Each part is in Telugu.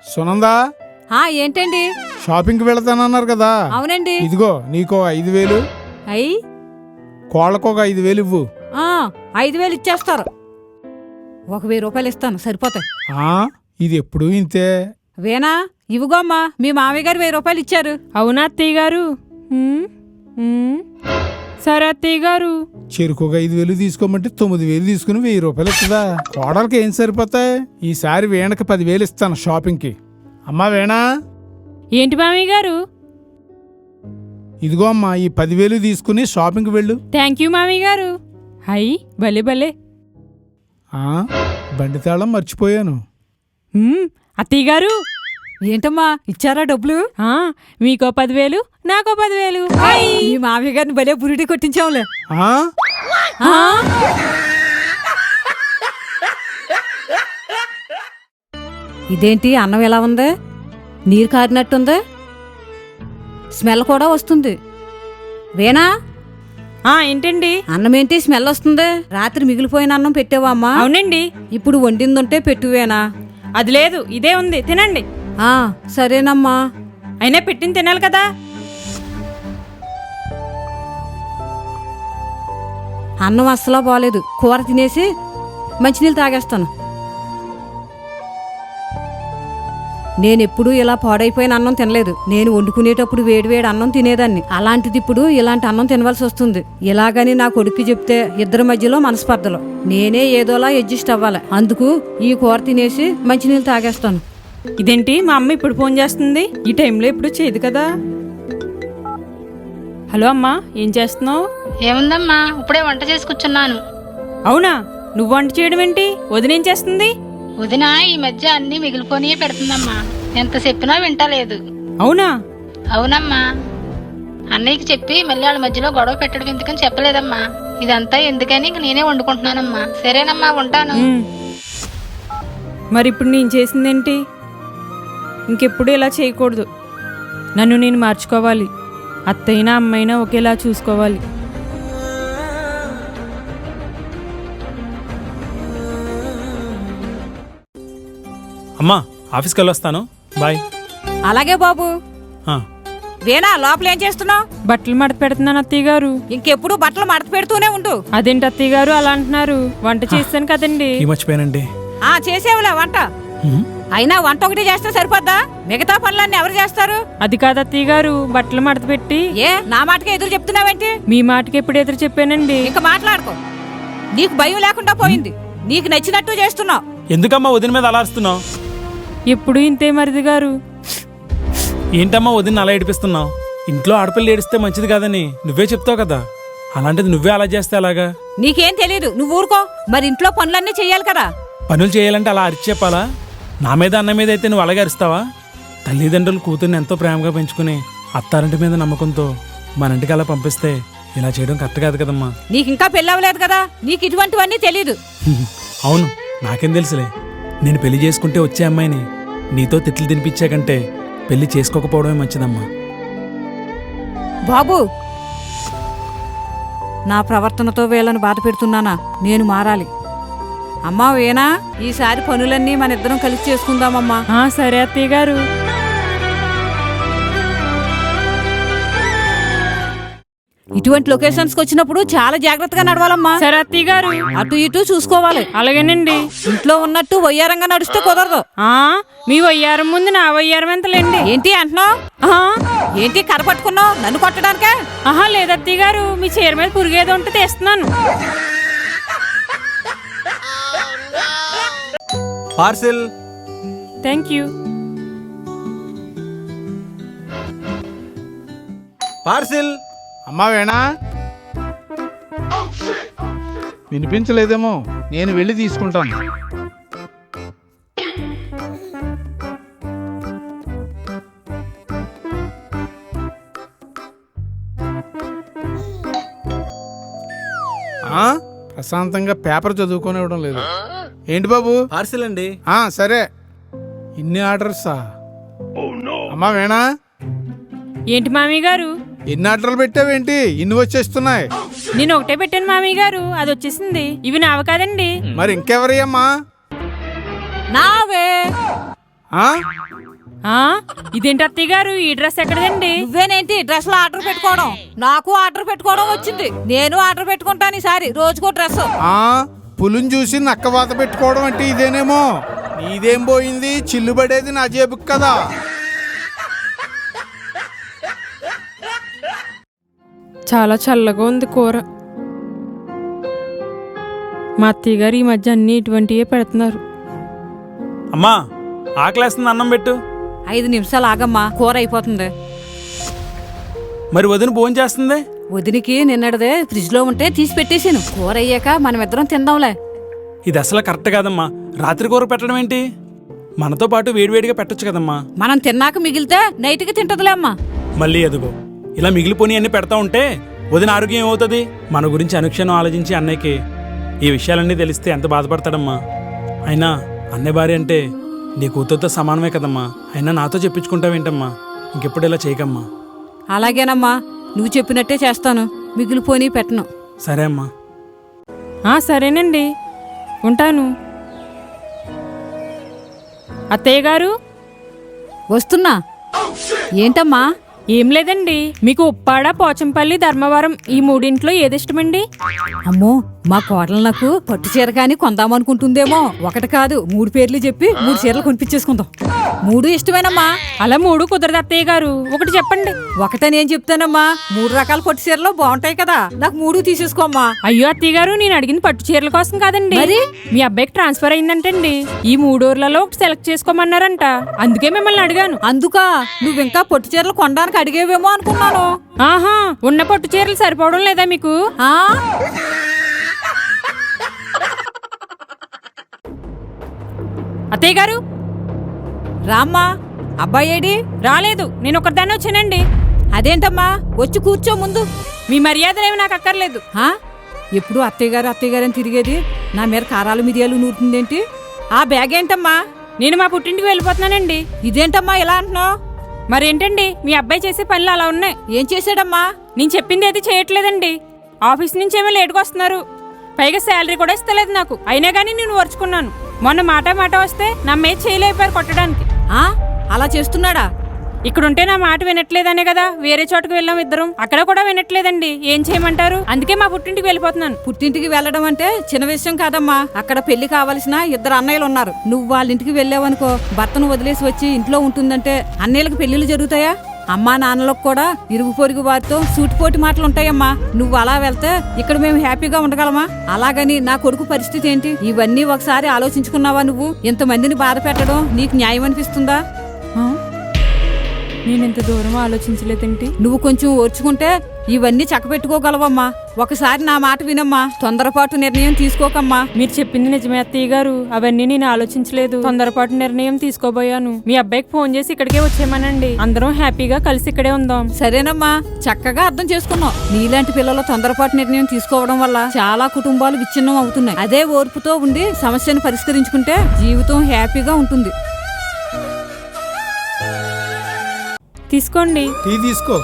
సునందా, ఏంటండి? షాపింగ్కి వెళతానన్నారు కదా. అవునండి. ఇదిగో నీకో 5,000, అయ్యి కోళ్ళకు ఒక 5,000 ఇవ్వు. 5,000 ఇచ్చేస్తారు. 1,000 రూపాయలు ఇస్తాను, సరిపోతాయి. ఇది ఎప్పుడు ఇంతే. వేనా, ఇవిగోమ్మా, మీ మామయ్య గారు 1,000 రూపాయలు ఇచ్చారు. అవునా అత్తయ్య గారు? సరే అత్తయ్య గారు. చెరుకు ఒక 5,000 తీసుకోమంటే 9,000 తీసుకుని 1,000 రూపాయలు ఇస్తుందా? కోడలకి ఏం సరిపోతాయి? ఈసారి వీణకి 10,000 ఇస్తాను షాపింగ్కి. అమ్మా వీణా. ఏంటి మామయ్య గారు? ఇదిగో అమ్మా, ఈ 10,000 తీసుకుని షాపింగ్కి వెళ్ళు. థ్యాంక్ యూ మామయ్య గారు. అయ్యి భలే భలే. బండి తాళం మర్చిపోయాను. అత్తయ్య గారు. ఏంటమ్మా, ఇచ్చారా డబ్బులు? మీకో 10,000, నాకో 10,000. మీ మామయ్య గారిని భలే బురిడి కొట్టించావులే. ఇదేంటి, అన్నం ఎలా ఉంది? నీరు కారినట్టుంది, స్మెల్ కూడా వస్తుంది. వేనా, ఏంటండి? అన్నం ఏంటి స్మెల్ వస్తుంది? రాత్రి మిగిలిపోయిన అన్నం పెట్టావా అమ్మా? అవునండి. ఇప్పుడు వండిందుంటే పెట్టువేనా? అది లేదు, ఇదే ఉంది, తినండి. సరేనమ్మా. అయినా పెట్టింది తినాలి కదా. అన్నం అస్సలా బాలేదు. కూర తినేసి మంచినీళ్ళు తాగేస్తాను. నేనెప్పుడూ ఇలా పాడైపోయిన అన్నం తినలేదు. నేను వండుకునేటప్పుడు వేడివేడి అన్నం తినేదాన్ని. అలాంటిది ఇప్పుడు ఇలాంటి అన్నం తినవలసి వస్తుంది. ఇలాగని నా కొడుక్కి చెప్తే ఇద్దరి మధ్యలో మనస్పర్ధలు. నేనే ఏదోలా అడ్జస్ట్ అవ్వాలి. అందుకు ఈ కూర తినేసి మంచినీళ్ళు తాగేస్తాను. ఇదేంటి, మా అమ్మ ఇప్పుడు ఫోన్ చేస్తుంది? ఈ టైంలో ఇప్పుడు చేయదు కదా. హలో అమ్మా, ఏం చేస్తున్నావు? ఏముందమ్మా, ఇప్పుడే వంట చేసి కూర్చున్నాను. అవునా, నువ్వు వంట చేయడం ఏంటి? వదినేం చేస్తుంది? వదిన ఈ మధ్య అన్ని మిగిలిపోని పెడుతుందమ్మా. ఎంత చెప్పినా వింటలేదు. అవునా? అవునమ్మా, అన్నయ్యకి చెప్పి మళ్ళీ వాళ్ళ మధ్యలో గొడవ పెట్టడం ఎందుకని చెప్పలేదమ్మా. ఇదంతా ఎందుకని ఇంక నేనే వండుకుంటున్నానమ్మా. సరేనమ్మా, ఉంటాను. మరి ఇప్పుడు నేను చేసిందేంటి? ఇంకెప్పుడు ఇలా చేయకూడదు. నన్ను నేను మార్చుకోవాలి. అత్తైనా అమ్మైనా ఒకేలా చూసుకోవాలి. అమ్మా, ఆఫీస్కి వెళ్ళొస్తాను. బాయ్. అలాగే బాబు. వేనా, లోపల ఏం చేస్తున్నావు? బట్టలు మడత పెడుతున్నాను అత్తయ్య గారు. ఇంకెప్పుడు బట్టలు మడత పెడుతూనే ఉండు. అదేంటి అత్తయ్య గారు అలా అంటున్నారు? వంట చేస్తాను కదండి. మర్చిపోయానండి. చేసేవులే వంట. అయినా వంట ఒకటి చేస్తే సరిపోద్దా? మిగతా పనులన్నీ ఎవరు చేస్తారు? అది కాదు అత్తయ్య గారు, బట్టలు మడత పెట్టి. నా మాటకి ఎదురు చెప్తున్నావేంటి? మీ మాటకి ఎప్పుడు ఎదురు చెప్పానండి. ఇంకా మాట్లాడుకో. నీకు భయం లేకుండా పోయింది. నీకు నచ్చినట్టు చేస్తున్నావు. ఎందుకమ్మా వదిన మీద అలా అరుస్తున్నావు? ఎప్పుడు ఇంతే మరిది గారు. ఏంటమ్మా వదిన అలా ఏడిపిస్తున్నావు? ఇంట్లో ఆడపిల్ల ఏడిస్తే మంచిది కాదని నువ్వే చెప్తావు కదా. అలాంటిది నువ్వే అలా చేస్తే అలాగా? నీకేం తెలీదు, నువ్వు ఊరుకో. మరి ఇంట్లో పనులన్నీ చెయ్యాలి కదా. పనులు చేయాలంటే అలా అరిచి చెప్పాలా? నా మీద అన్న మీద అయితే నువ్వు అలాగే అరుస్తావా? తల్లిదండ్రులు కూతుర్ని ఎంతో ప్రేమగా పెంచుకుని అత్తారింటి మీద నమ్మకంతో మన ఇంటికి అలా పంపిస్తే ఇలా చేయడం కరెక్ట్ కాదు కదమ్మా. నీకు ఇంకా పెళ్ళవలేదు కదా, నీకు ఇటువంటివన్నీ తెలీదు. అవును, నాకేం తెలుసులే. నేను పెళ్లి చేసుకుంటే వచ్చే అమ్మాయిని నీతో తిట్లు తినిపించే కంటే పెళ్లి చేసుకోకపోవడమే మంచిదమ్మా. బాబు, నా ప్రవర్తనతో వీళ్ళని బాధ పెడుతున్నానా? నేను మారాలి. అమ్మా వేనా, ఈసారి పనులన్నీ మన ఇద్దరం కలిసి చేసుకుందామమ్మా. సరే అత్తయ్య గారు. ఇటువంటి లొకేషన్స్ వచ్చినప్పుడు చాలా జాగ్రత్తగా నడవాలమ్మా. సరే అత్తయ్య గారు. అటు ఇటు చూసుకోవాలి. అలాగేనండి. ఇంట్లో ఉన్నట్టు వయ్యారంగా నడిస్తే కుదరదు. మీ వయ్యారం ముందు నా వయ్యారం ఎంతలేండి. ఏంటి అంటున్నావు? ఏంటి కరపట్టుకున్నావు? నన్ను కొట్టడానికే? లేదత్తయ్య గారు, మీ చీర మీద పురుగేదో ఉంటే తెస్తున్నాను. పార్సిల్. Thank you. పార్సిల్. అమ్మా వేణా, వినిపించలేదేమో, నేను వెళ్ళి తీసుకుంటాను. ప్రశాంతంగా పేపర్ చదువుకొని ఇవ్వడం లేదు. ఏంటి బాబు? పార్సిల్ అండి. సరే. ఇన్ని ఆర్డర్సా? అమ్మా వేణా. ఏంటి మామయ్య గారు? ఎన్ని ఆర్డర్లు పెట్టావేంటి? ఇన్ని వచ్చేస్తున్నాయి. నేను ఒకటే పెట్టాను మామయ్య గారు, అది వచ్చేసింది. ఇవి నావి కాదండి. మరి ఇంకెవరి అమ్మా? నావే. ఆ? ఆ ఇదేంటి అత్తయ్య గారు ఈ డ్రెస్ ఎక్కడదండి? నువ్వేనేంటి డ్రెస్ లో ఆర్డర్ పెట్టుకోవడం? నాకు ఆర్డర్ పెట్టుకోవడం వచ్చింది. నేను ఆర్డర్ పెట్టుకుంటాను ఈసారి రోజుకో డ్రెస్. ఆ పులుని చూసి నక్క వాత పెట్టుకోవడం అంటే ఇదేనేమో. నీదేం పోయింది? చిల్లు పడేది నా జేబుకి కదా. చాలా చల్లగా ఉంది కూర. మా అత్తయ్య గారు ఈ మధ్య అన్ని ఇటువంటివే పెడుతున్నారు. అమ్మా ఆకలేస్తుంది, అన్నం పెట్టు. 5 నిమిషాలు ఆగమ్మా, కూర అయిపోతుంది. మరి వదిన భోజనం చేస్తుంది? వదినికి నిన్నటిదే ఫ్రిడ్జ్ లో ఉంటే తీసి పెట్టేశాను. కూర అయ్యాక మనమిద్దరం తిందాంలే. ఇది అసలు కరెక్ట్ కాదమ్మా. రాత్రి కూర పెట్టడం ఏంటి? మనతో పాటు వేడివేడిగా పెట్టొచ్చు కదమ్మా. మనం తిన్నాక మిగిలితే నైట్కి తింటదిలే అమ్మా. మళ్ళీ ఎదుగో ఇలా మిగిలిపోని అన్ని పెడతా ఉంటే వదిన ఆరోగ్యం ఏమవుతుంది? మన గురించి అనుక్షణం ఆలోచించి అన్నయ్యకి ఈ విషయాలన్నీ తెలిస్తే ఎంత బాధపడతాడమ్మా. అయినా అన్నయ్య భార్య అంటే నీ కూతురుతో సమానమే కదమ్మా. అయినా నాతో చెప్పించుకుంటావేంటమ్మా? ఇంకెప్పుడు ఇలా చేయకమ్మా. అలాగేనమ్మా, నువ్వు చెప్పినట్టే చేస్తాను. మిగిలిపోని పెట్టను. సరే అమ్మా. సరేనండి, ఉంటాను. అత్తయ్య గారు వస్తున్నా. ఏంటమ్మా? ఏం లేదండి, మీకు ఉప్పాడ, పోచంపల్లి, ధర్మవరం ఈ మూడింట్లో ఏది ఇష్టమండి? అమ్మో, మా కోడలు నాకు పట్టు చీర కాని కొందామనుకుంటుందేమో. 1 కాదు 3 పేర్లు చెప్పి 3 చీరలు కొనిపించేసుకుందాం. 3 ఇష్టమేనమ్మా. అలా 3 కుదరదు అత్తయ్య గారు, ఒకటి చెప్పండి. ఒకటని ఏం చెప్తానమ్మా, 3 రకాల పట్టు చీరలు బాగుంటాయి కదా, నాకు 3 తీసేసుకోమ్మా. అయ్యో అత్తయ్య గారు, నేను అడిగిన పట్టు చీరల కోసం కాదండి. మరి? మీ అబ్బాయికి ట్రాన్స్ఫర్ అయిందంటండి. ఈ 3 ఊర్లలో ఒకటి సెలెక్ట్ చేసుకోమన్నారంట. అందుకే మిమ్మల్ని అడిగాను. అందుకా నువ్వింకా పట్టు చీరలు కొనడానికి అడిగేవేమో అనుకున్నాను. ఆహా, ఉన్న పట్టు చీరలు సరిపోవడం లేదా మీకు? ఆ అత్తయ్య గారు రామ్మా. అబ్బాయి ఏడి? రాలేదు, నేను ఒకరిదాన్ని వచ్చానండి. అదేంటమ్మా, వచ్చి కూర్చో ముందు. మీ మర్యాదలేమి నాకు అక్కర్లేదు. ఆ? ఎప్పుడు అత్తయ్య గారు అని తిరిగేది నా మీద కారాలు మిరియాలు నూరుతుందేంటి? ఆ బ్యాగ్ ఏంటమ్మా? నేను మా పుట్టింటికి వెళ్ళిపోతున్నానండి. ఇదేంటమ్మా ఇలా అంటున్నావు? మరేంటండి, మీ అబ్బాయి చేసే పనులు అలా ఉన్నాయి. ఏం చేశాడమ్మా? నేను చెప్పింది అయితే చేయట్లేదండి. ఆఫీస్ నుంచి ఏమో లేటుగా వస్తున్నారు. పైగా శాలరీ కూడా ఇస్తలేదు నాకు. అయినా కానీ నేను ఓర్చుకున్నాను. మొన్న మాట వస్తే నా మీద చేయలేపారు కొట్టడానికి. ఆ అలా చేస్తున్నాడా? ఇక్కడుంటే నా మాట వినట్లేదనే కదా వేరే చోటుకు వెళ్ళాం ఇద్దరం. అక్కడ కూడా వినట్లేదండి. ఏం చేయమంటారు? అందుకే మా పుట్టింటికి వెళ్ళిపోతున్నాను. పుట్టింటికి వెళ్ళడం అంటే చిన్న విషయం కాదమ్మా. అక్కడ పెళ్లి కావలసిన 2 అన్నయ్యలు ఉన్నారు. నువ్వు వాళ్ళ ఇంటికి వెళ్ళావనుకో, భర్తను వదిలేసి వచ్చి ఇంట్లో ఉంటుందంటే అన్నయ్యలకు పెళ్లిళ్ళు జరుగుతాయా? అమ్మా నాన్నలకు కూడా ఇరుగు పొరుగు వారితో సూటిపోటి మాటలు ఉంటాయమ్మా. నువ్వు అలా వెళ్తే ఇక్కడ మేము హ్యాపీగా ఉండగలమా? అలాగని నా కొడుకు పరిస్థితి ఏంటి? ఇవన్నీ ఒకసారి ఆలోచించుకున్నావా? నువ్వు ఇంతమందిని బాధ పెట్టడం నీకు న్యాయం అనిపిస్తుందా? నేను ఇంత దూరం ఆలోచించలేదేంటి? నువ్వు కొంచెం ఓర్చుకుంటే ఇవన్నీ చక్కబెట్టుకోగలవమ్మా. ఒకసారి నా మాట వినమ్మా. తొందరపాటు నిర్ణయం తీసుకోకమ్మా. మీరు చెప్పింది నిజమే అత్తయ్య గారు, అవన్నీ నేను ఆలోచించలేదు. తొందరపాటు నిర్ణయం తీసుకోబోయాను. మీ అబ్బాయికి ఫోన్ చేసి ఇక్కడికే వచ్చేయమనండి. అందరం హ్యాపీగా కలిసి ఇక్కడే ఉందాం. సరేనమ్మా, చక్కగా అర్థం చేసుకున్నావు. నీలాంటి పిల్లలు తొందరపాటు నిర్ణయం తీసుకోవడం వల్ల చాలా కుటుంబాలు విచ్ఛిన్నం అవుతున్నాయి. అదే ఓర్పుతో ఉండి సమస్యను పరిష్కరించుకుంటే జీవితం హ్యాపీగా ఉంటుంది. తీసుకోండి. టీ తీసుకో.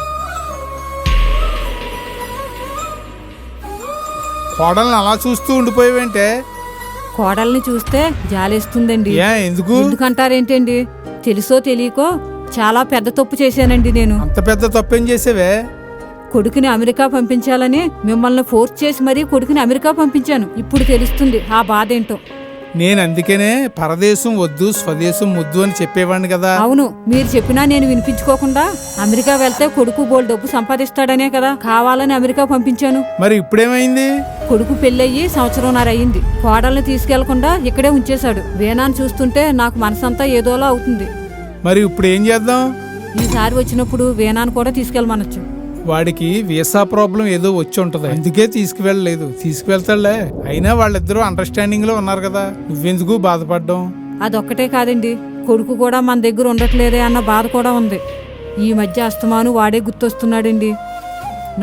కోడల్ని అలా చూస్తూ ఉండిపోయావేంటే? కోడల్ని చూస్తే జాలేస్తుందండి. ఎందుకు? ఎందుకంటారేంటండి? తెలుసో తెలియకో చాలా పెద్ద తప్పు చేశానండి నేను. అంత పెద్ద తప్పేం చేసేవే? కొడుకుని అమెరికా పంపించాలని మిమ్మల్ని ఫోర్స్ చేసి మరీ కొడుకుని అమెరికా పంపించాను. ఇప్పుడు తెలుస్తుంది ఆ బాధ ఏంటో. నేను అందుకనే పరదేశం వద్దు స్వదేశం ముద్దు అని చెప్పేవాడిని కదా. అవును, మీరు చెప్పినా నేను వినిపించుకోకుండా అమెరికా వెళ్తే కొడుకు బోల్ డబ్బు సంపాదిస్తాడనే కదా కావాలని అమెరికా పంపించాను. మరి ఇప్పుడేమైంది? కొడుకు పెళ్ళయ్యి 1.5 సంవత్సరం అయ్యింది. కోడల్ని తీసుకెళ్లకుండా ఇక్కడే ఉంచేశాడు. వీణాన్ని చూస్తుంటే నాకు మనసంతా ఏదోలా అవుతుంది. మరి ఇప్పుడు ఏం చేద్దాం? ఈసారి వచ్చినప్పుడు వీణాన్ని కూడా తీసుకెళ్ళమనొచ్చు. వాడికి వీసా ప్రాబ్లం ఏదో వచ్చి ఉంటది, అందుకే తీసుకువెళ్ళలేదు. తీసుకువెళ్తాడులే. అయినా వాళ్ళిద్దరూ అండర్స్టాండింగ్ లో ఉన్నారు కదా, నువ్వెందుకు బాధపడ్డం? అదొక్కటే కాదండి, కొడుకు కూడా మన దగ్గర ఉండట్లేదే అన్న బాధ కూడా ఉంది. ఈ మధ్య అస్తమాను వాడే గుర్తొస్తున్నాడండి.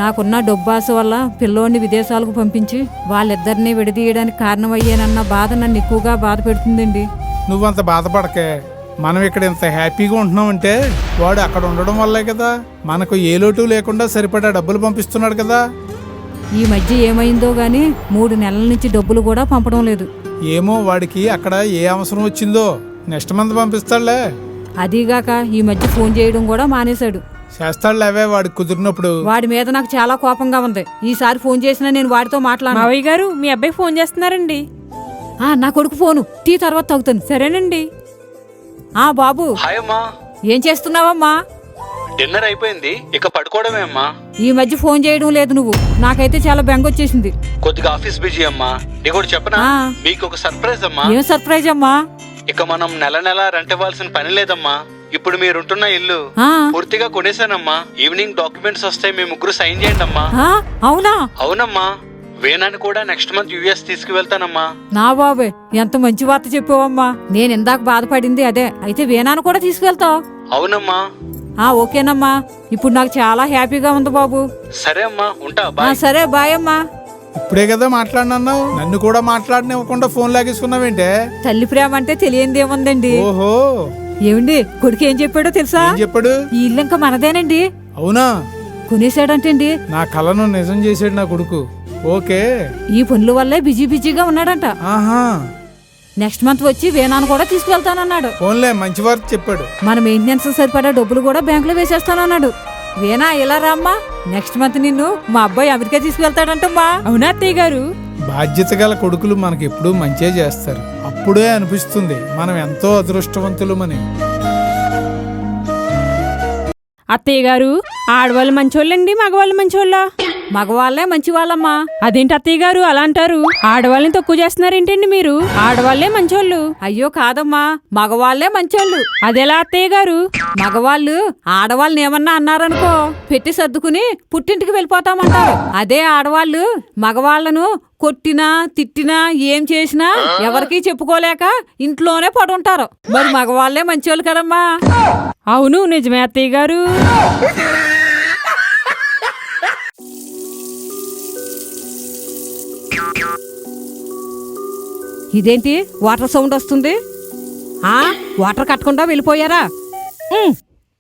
నాకున్న డబ్బాస వల్ల పిల్లోడిని విదేశాలకు పంపించి వాళ్ళిద్దరినీ విడదీయడానికి కారణమయ్యానన్న బాధ నన్ను ఎక్కువగా బాధ పెడుతుందండి. నువ్వంత బాధపడకే. మనం ఇక్కడ ఇంత హ్యాపీగా ఉంటున్నామంటే వాడు అక్కడ ఉండడం వల్లే కదా. మనకు ఏ లోటు లేకుండా సరిపడా డబ్బులు పంపిస్తున్నాడు కదా. ఈ మధ్య ఏమైందో గాని 3 నెలల నుంచి డబ్బులు కూడా పంపడం లేదు. ఏమో వాడికి అక్కడ ఏ అవసరం వచ్చిందో. నెక్స్ట్ మంత్ పంపిస్తాడులే. అదీగాక ఈ మధ్య ఫోన్ చేయడం కూడా మానేశాడు. చేస్తాడులే అవే వాడికి కుదిరినప్పుడు. వాడి మీద నాకు చాలా కోపంగా ఉంది. ఈసారి ఫోన్ చేసినా నేను వాడితో మాట్లాడను. మావయ్య గారు మీ అబ్బాయి ఫోన్ చేస్తున్నారండి. నా కొడుకు ఫోను టీ తర్వాత తాగుతాను. సరేనండి. బాబు హాయ్ అమ్మా, ఏం చేస్తున్నావమ్మా? డిన్నర్ అయిపోయింది, ఇక పడుకోవడమే అమ్మా. ఈ మధ్య ఫోన్ చేయడం లేదు నువ్వు. నాకైతే చాలా బెంగ వచ్చేసింది. కొద్దిగా ఆఫీస్ బిజీ అమ్మా. నీకు చెప్పనా, ఆ. మీకు ఒక సర్ప్రైజ్ అమ్మా. ఏం సర్ప్రైజ్ అమ్మా? ఇక మనం నెల నెల రెంట్ ఇవ్వాల్సిన పని లేదమ్మా. ఇప్పుడు మీరుంటున్న ఇల్లు ఆ, పూర్తిగా కొనేసానమ్మా. ఈవినింగ్ డాక్యుమెంట్స్ వస్తాయి, మీ ముగ్గురు సైన్ చేయండి అమ్మా. ఆ, అవునా? అవునమ్మా, వేనాన్ని కూడా నెక్స్ట్ మంత్ యుఎస్ తీసుకువెళ్తానమ్మా. నా బాబే, ఎంత మంచి వార్త చెప్పావమ్మా. నేను ఇందాక బాధపడింది అదే. అయితే వేనాను కూడా తీసుకెళ్తావు? అవునమ్మా. ఓకేనమ్మా. ఇప్పుడు నాకు చాలా హ్యాపీగా ఉంది బాబు. సరే అమ్మా, ఉంటా. బాయ్. సరే బాయ్ అమ్మా. ఇప్పుడే కదా మాట్లాడినన్నావు, నన్ను కూడా మాట్లాడనివ్వకుండా ఫోన్ లాగేసుకున్నావేంటే? తల్లి ప్రేమ అంటే తెలియందేముందండి. ఓహో, ఏమండి, కొడుకు ఏం చెప్పాడో తెలుసా? ఏం చెప్పాడు? ఈ ఇల్లు ఇంకా మనదేనండి. అవునా? కొనేసాడంటండి. నా కలను నిజం చేసాడు నా కొడుకు. ఓకే. ఈ పనుల వల్లే బిజీగా ఉన్నాడంట. ఆహా, నెక్స్ట్ మంత్ వచ్చి వేనాను కూడా తీసుకువెళ్తానన్నాడు. ఫోన్లే, మంచి వార్త చెప్పాడు. మన మెయింటెనెన్స్ సరిపడా డబ్బులు కూడా బ్యాంకులో వేసేస్తానన్నాడు. వేనా ఇలా రామ్మా, నెక్స్ట్ మంత్ నిన్ను మా అబ్బాయి అమెరికా తీసుకువెళ్తాడంటమ్మా. అవునా అత్తయ్య గారు? బాధ్యత గల కొడుకులు మనకి ఎప్పుడూ మంచే చేస్తారు. అప్పుడే అనిపిస్తుంది మనం ఎంతో అదృష్టవంతులమని. అత్తయ్య గారు, ఆడవాళ్ళు మంచోళ్ళండి, మగవాళ్ళు మంచోళ్ళ? మగవాళ్లే మంచి వాళ్ళమ్మా. అదేంటి అత్తయ్య గారు అలా అంటారు? ఆడవాళ్ళని తక్కువ చేస్తున్నారేంటండి మీరు? ఆడవాళ్లే మంచోళ్ళు. అయ్యో కాదమ్మా, మగవాళ్లే మంచోళ్ళు. అదెలా అత్తయ్య గారు? మగవాళ్ళు ఆడవాళ్ళని ఏమన్నా అన్నారనుకో, పెట్టి సర్దుకుని పుట్టింటికి వెళ్ళిపోతామంటారు. అదే ఆడవాళ్ళు మగవాళ్లను కొట్టినా తిట్టినా ఏం చేసినా ఎవరికీ చెప్పుకోలేక ఇంట్లోనే పడుంటారు. మరి మగవాళ్లే మంచోళ్ళు కదమ్మా. అవును, నిజమే అత్తయ్య గారు. ఇదేంటి వాటర్ సౌండ్ వస్తుంది? వాటర్ కట్టకుండా వెళ్ళిపోయారా?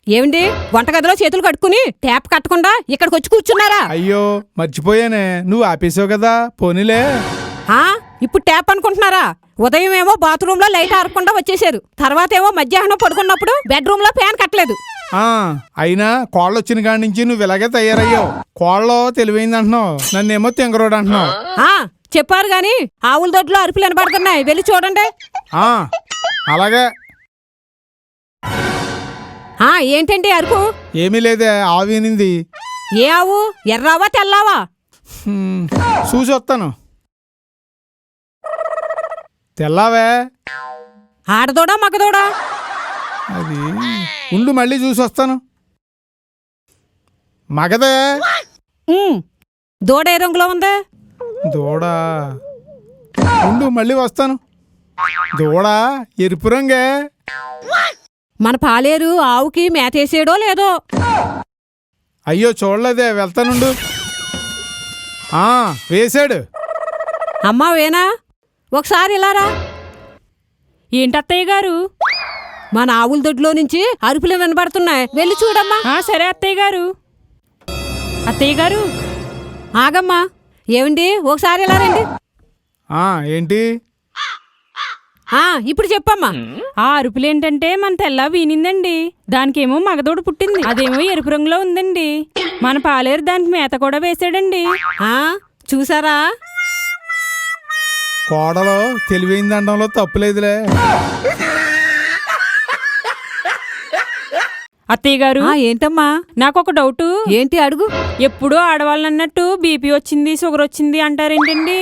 ఏమండి, వంటగదిలో చేతులు కట్టుకుని ట్యాప్ కట్టకుండా ఇక్కడికి వచ్చి కూర్చున్నారా? అయ్యో మర్చిపోయానే, నువ్వు ఆపేసావు కదా, పోనీలే. ఇప్పుడు ట్యాప్ అనుకుంటున్నారా? ఉదయం ఏమో బాత్రూమ్ లో లైట్ ఆరకుండా వచ్చేసారు. తర్వాత ఏమో మధ్యాహ్నం పడుకున్నప్పుడు బెడ్రూమ్ లో ఫ్యాన్ కట్టలేదు. అయినా కోళ్ళు వచ్చిన కాడి నుంచి నువ్వు ఇలాగే తయారయ్యావు. కోళ్ళలో తెలివైంది అంటున్నావు, నన్నేమో తెంగరోడు అంటున్నావు. చెప్పారు గాని ఆవుల దొడ్లో అరుపులు వినబడుతున్నాయి, వెళ్ళి చూడండి. అలాగే. ఏంటండి అరుపు? ఏమీ లేదే, ఆవు వినింది. ఏ ఆవు? ఎర్రావా తెల్లావా? చూసి వస్తాను. తెల్లావే. ఆడదోడా మగదోడా? అది ఉండు, మళ్ళీ చూసి వస్తాను. మగదే. దూడ ఏ రంగులో ఉంది? దూడ ఉండు, మళ్ళీ వస్తాను. దూడ ఎరుపు రంగే. మన పాలేరు ఆవుకి మేతేసేడో లేదో? అయ్యో చూడలేదే, వెళ్తానుండు. వేసాడు. అమ్మా వేనా, ఒకసారి ఇలారా. ఏంటి అత్తయ్య గారు? మన ఆవుల దొడ్లో నుంచి అరుపులు వినబడుతున్నాయి, వెళ్ళి చూడమ్మా. సరే అత్తయ్య గారు. అత్తయ్య గారు ఆగమ్మా. ఏమండి, ఒకసారి ఇలా రండి. ఏంటి? ఇప్పుడు చెప్పమ్మా. ఆ అరుపులేంటంటే మన తెల్ల వీనిందండి. దానికేమో మగదోడు పుట్టింది, అదేమో ఎరుపు రంగులో ఉందండి. మన పాలేరు దానికి మేత కూడా వేసాడండి. చూసారా? కోడలో తెలివైంది అనడంలో తప్పులేదులే. అత్తయ్య గారు, ఏంటమ్మా? నాకు ఒక డౌట్. ఏంటి అడుగు. ఎప్పుడూ ఆడవాళ్ళు అన్నట్టు బీపీ వచ్చింది షుగర్ వచ్చింది అంటారేంటండి?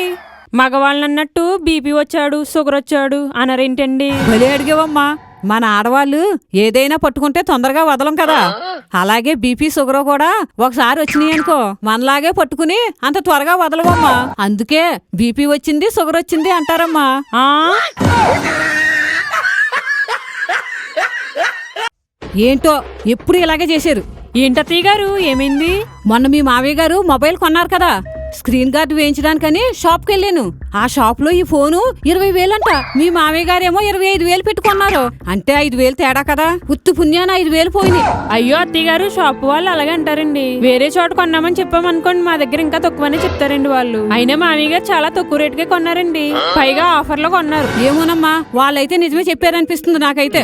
మగవాళ్ళని అన్నట్టు బీపీ వచ్చాడు షుగర్ వచ్చాడు అనరేంటండి? భలే అడిగేవమ్మా. మన ఆడవాళ్ళు ఏదైనా పట్టుకుంటే తొందరగా వదలం కదా, అలాగే బీపీ షుగర్ కూడా ఒకసారి వచ్చినాయి అనుకో మనలాగే పట్టుకుని అంత త్వరగా వదలవమ్మా. అందుకే బీపీ వచ్చింది షుగర్ వచ్చింది అంటారమ్మా. ఏంటో ఎప్పుడు ఇలాగే చేశారు. ఏంటత్తయ్య గారు, ఏమైంది? మొన్న మీ మావయ్య గారు మొబైల్ కొన్నారు కదా, స్క్రీన్ గార్డ్ వేయించడానికని షాప్కి వెళ్ళాను. ఆ షాప్ లో ఈ ఫోను 20,000 అంట. మీ మామయ్య గారేమో 25,000 పెట్టుకున్నారు. అంటే 5,000 తేడా కదా. ఉత్తు పుణ్యాన 5,000 పోయినాయి. అయ్యో అత్తయ్య గారు, షాప్ వాళ్ళు అలాగే అంటారండి. వేరే చోట కొన్నామని చెప్పామనుకోండి, మా దగ్గర ఇంకా తక్కువనే చెప్తారండి వాళ్ళు. అయినా మామయ్య గారు చాలా తక్కువ రేటుకే కొన్నారండి, పైగా ఆఫర్ లో కొన్నారు. ఏమోనమ్మా, వాళ్ళైతే నిజమే చెప్పారనిపిస్తుంది నాకైతే.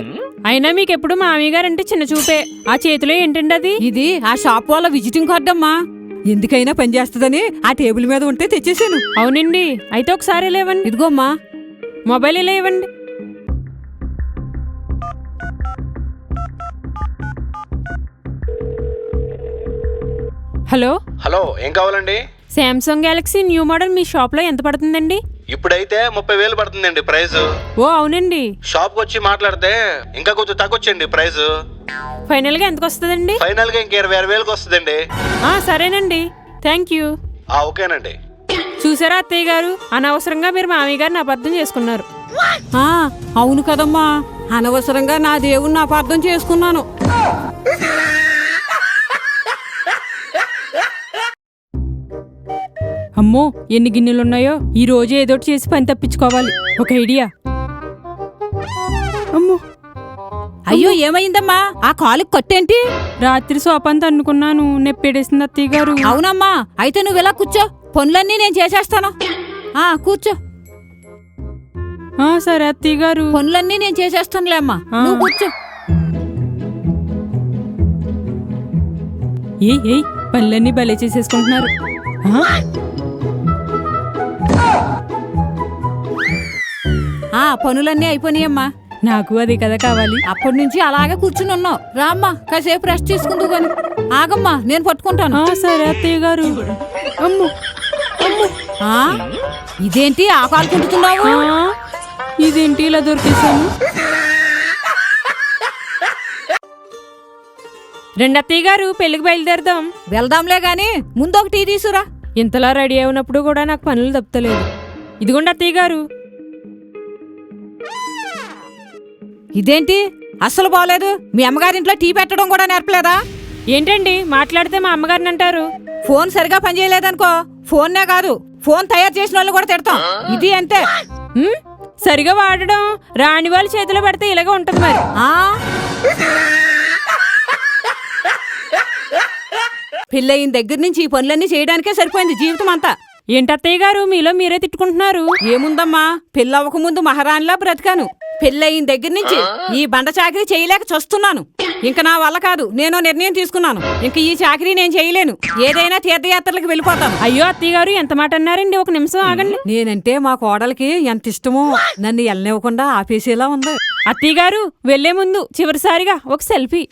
అయినా మీకు ఎప్పుడు మామయ్య గారు అంటే చిన్న చూపే. ఆ చేతిలో ఏంటండి అది? ఇది ఆ షాప్ వాళ్ళ విజిటింగ్ కార్డ్ అమ్మా. ఎందుకైనా పనిచేస్తుందని ఆ టేబుల్ మీద ఉంటే తెచ్చేసాను. అవునండి, అయితే ఒకసారి లేవండి. ఇదిగోమ్మా, మొబైల్ ఇలా ఇవ్వండి. హలో హలో, ఏం కావాలండి? శాంసంగ్ గెలాక్సీ న్యూ మోడల్ మీ షాప్ లో ఎంత పడుతుందండి? ఇప్పుడైతే 30,000 పడుతుందండి ప్రైస్. ఓ అవునండి. షాప్కి వచ్చి మాట్లాడితే ఇంకా కొంచెం తగ్గొచ్చండి ప్రైస్. ఫైనల్ గా ఎంతకు వస్తుందండి? ఫైనల్ గా ఇంక 26,000కి వస్తుందండి. సరేనండి, థ్యాంక్ యూ. ఓకేనండి. చూసారా అత్తయ్య గారు, అనవసరంగా మీరు మామయ్య గారిని అబద్ధం చేసుకున్నారు. ఆ అవును కదమ్మా, అనవసరంగా నా దేవుణ్ణి అపార్థం చేసుకున్నాను. అమ్మో, ఎన్ని గిన్నెలున్నాయో. ఈ రోజు ఏదోటి చేసి పని తప్పించుకోవాలి. ఒక ఐడియా. అమ్మో, అయ్యో ఏమైందమ్మా? ఆ కాలుకి కట్టేంటి? రాత్రి సోపంత అనుకున్నాను, నెప్పేడేసింది అత్తయ్య గారు. అవునమ్మా, అయితే నువ్వు ఇలా కూర్చో, పనులన్నీ నేను చేసేస్తాను. కూర్చో. సరే అత్తయ్య గారు. పనులన్నీ నేను చేసేస్తానులే అమ్మా, నువ్వు కూర్చో. ఏయ్ పనులన్నీ భలే చేసేసుకుంటున్నారు. పనులన్నీ అయిపోయినాయమ్మా. నాకు అదే కదా కావాలి. అప్పటి నుంచి అలాగే కూర్చుని ఉన్నావు. రామ్మా, కాసేపు రెస్ట్ తీసుకుందు గాని. ఆగమ్మా, నేను పట్టుకుంటాను. సరే అత్తయ్య గారు. అమ్మో, ఇదేంటి ఆ కాలు కుంటున్నావు? ఇదేంటి ఇలా దొరికేశాను? రెండు అత్తయ్య గారు, పెళ్లికి బయలుదేరదాం. వెళ్దాంలే గాని ముందు ఒక టీ తీసురా. ఇంతలా రెడీ అయినప్పుడు కూడా నాకు పనులు తప్పుతలేదు. ఇదిగోండి అత్తయ్య గారు. ఇదేంటి అస్సలు బాలేదు? మీ అమ్మగారింట్లో టీ పెట్టడం కూడా నేర్పలేదా? ఏంటండి మాట్లాడితే మా అమ్మగారిని అంటారు? ఫోన్ సరిగా పనిచేయలేదనుకో, ఫోన్నే కాదు ఫోన్ తయారు చేసిన వాళ్ళు కూడా తిడతాం. ఇది అంతే. సరిగా వాడడం రాని వాళ్ళ చేతిలో పెడితే ఇలాగే ఉంటది మరి. పెళ్ళయిన దగ్గర నుంచి ఈ పనులన్నీ చేయడానికే సరిపోయింది జీవితం అంతా. ఏంటత్తయ్య గారు, మీలో మీరే తిట్టుకుంటున్నారు? ఏముందమ్మా, పెళ్ళవక ముందు మహారాణిలా బ్రతికాను. పెళ్ళయిన దగ్గర నుంచి ఈ బండ చాకరీ చేయలేక చస్తున్నాను. ఇంక నా వల్ల కాదు, నేను నిర్ణయం తీసుకున్నాను. ఇంక ఈ చాకరీ నేను చేయలేను. ఏదైనా తీర్థయాత్రలకు వెళ్ళిపోతాను. అయ్యో అత్తయ్య గారు, ఎంత మాట అన్నారండి? ఒక నిమిషం ఆగండి. నేనంటే మా కోడలికి ఎంత ఇష్టమో నన్ను ఎల్లనివ్వకుండా ఆపేసేలా ఉంది. అత్తయ్య గారు, వెళ్లే ముందు చివరిసారిగా ఒక సెల్ఫీ.